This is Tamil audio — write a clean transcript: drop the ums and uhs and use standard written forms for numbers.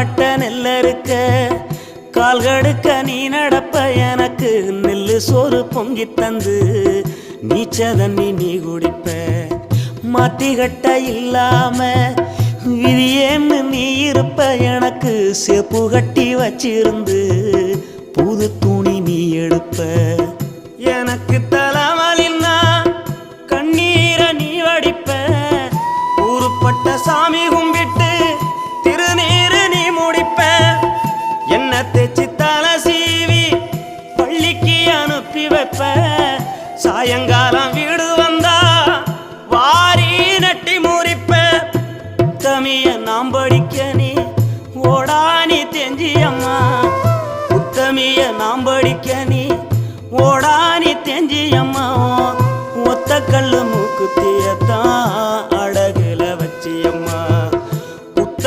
வெட்ட நெல்ல இருக்க கால்கடுக்க நீ நடப்ப எனக்கு நெல்லு சோறு பொங்கி தந்து நீச்ச தண்ணி நீ குடிப்ப மாத்திகட்ட இல்லாம விதியேன்னு நீ இருப்ப எனக்கு சேப்பு கட்டி வச்சிருந்து புது துணி நீ எடுப்ப எனக்கு தலைவலின்னா கண்ணீரை நீ வடிப்ப ஊருப்பட்ட சாமி கும்பிட்டு திருநீரு நீ முடிப்ப என்ன தேச்சி தலை சீவி பள்ளிக்கு அனுப்பி வைப்ப சாயங்காலம் வீடு வந்தா வாரி நட்டி முறிப்ப உத்தமிய நாம் படிக்க நீ ஓடானி தெஞ்சியம்மா உத்தமிய நாம் படிக்க நீ ஓடானி தெஞ்சியம்மா ஒத்த கல்லு மூக்குத்தியத்தான் அடகுல வச்சியம்மா